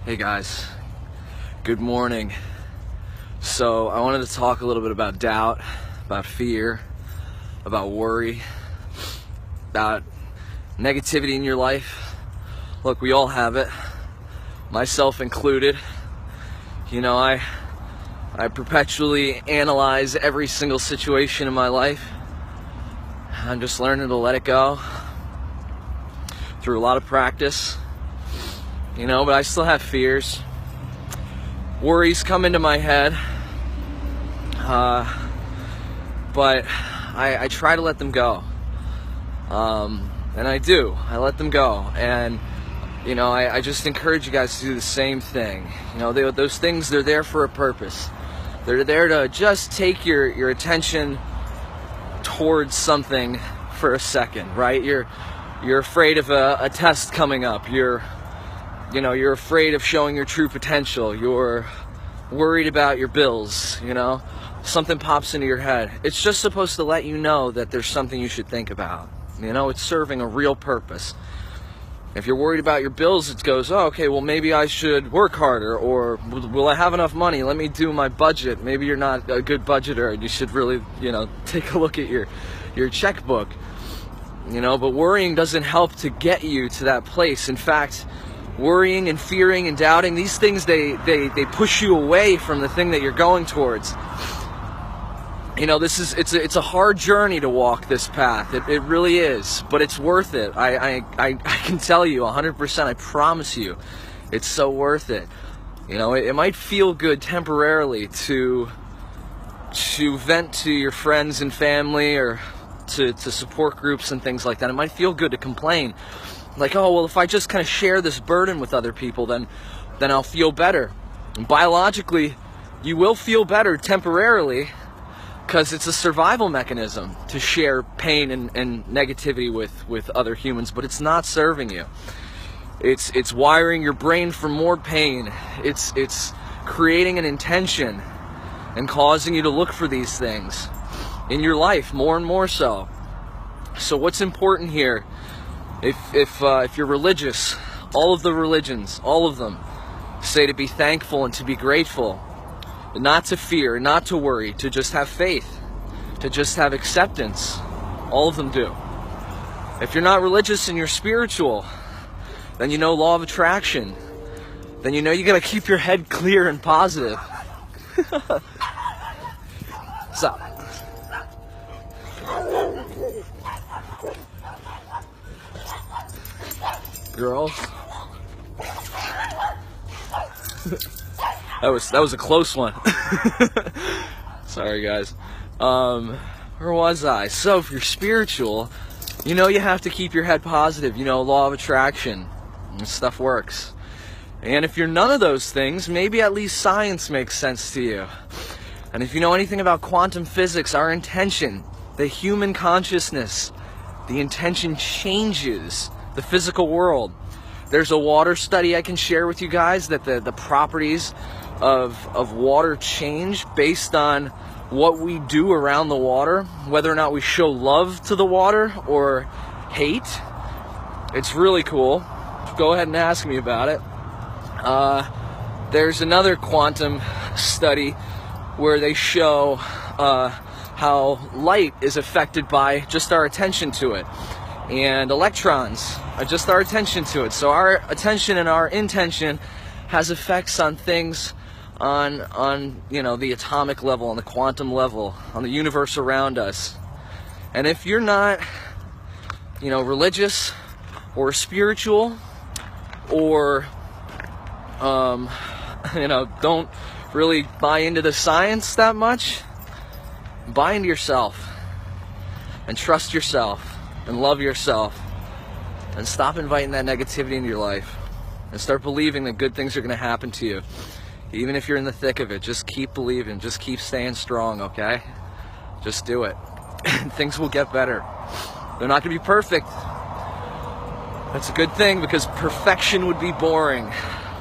Hey guys, good morning. So I wanted to talk a little bit about doubt, about fear, about worry, about negativity in your life. Look, we all have it, myself included. You know, I perpetually analyze every single situation in my life. I'm just learning to let it go through a lot of practice. You know, but I still have fears. Worries come into my head. But I try to let them go. And I do. I let them go. And, you know, I just encourage you guys to do the same thing. You know, those things, they're there for a purpose. They're there to just take your attention towards something for a second, right? You're afraid of a test coming up. You're afraid of showing your true potential. You're worried about your bills, you know. Something pops into your head. It's just supposed to let you know that there's something you should think about. You know, it's serving a real purpose. If you're worried about your bills, it goes, oh, okay, well, maybe I should work harder, or will I have enough money? Let me do my budget. Maybe you're not a good budgeter and you should really, take a look at your checkbook. You know, but worrying doesn't help to get you to that place. In fact, worrying and fearing and doubting, these things, they push you away from the thing that you're going towards. You know, it's a hard journey to walk this path. It really is, but it's worth it. I can tell you 100%, I promise you, it's so worth it. You know, it might feel good temporarily to vent to your friends and family, or to support groups and things like that. It might feel good to complain. Like, oh, well, if I just kind of share this burden with other people, then I'll feel better. And biologically, you will feel better temporarily, because it's a survival mechanism to share pain and negativity with other humans, but it's not serving you. It's wiring your brain for more pain. It's creating an intention and causing you to look for these things in your life more and more so. So what's important here? If you're religious, all of the religions, all of them, say to be thankful and to be grateful, not to fear, not to worry, to just have faith, to just have acceptance. All of them do. If you're not religious and you're spiritual, then you know law of attraction. Then you know you gotta keep your head clear and positive. So, girls. That was a close one. Sorry guys. Where was I? So if you're spiritual, you know you have to keep your head positive. You know, law of attraction. This stuff works. And if you're none of those things, maybe at least science makes sense to you. And if you know anything about quantum physics, our intention, the human consciousness, the intention changes the physical world. There's a water study I can share with you guys that the properties of water change based on what we do around the water, whether or not we show love to the water or hate. It's really cool. Go ahead and ask me about it. There's another quantum study where they show how light is affected by just our attention to it, and electrons are just our attention to it. So our attention and our intention has effects on things on the atomic level, on the quantum level, on the universe around us. And if you're not religious or spiritual, or don't really buy into the science that much, buy into yourself and trust yourself and love yourself, and stop inviting that negativity into your life, and start believing that good things are going to happen to you. Even if you're in the thick of it, just keep believing, just keep staying strong, okay? Just do it. Things will get better. They're not going to be perfect. That's a good thing, because perfection would be boring.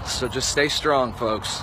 So just stay strong, folks.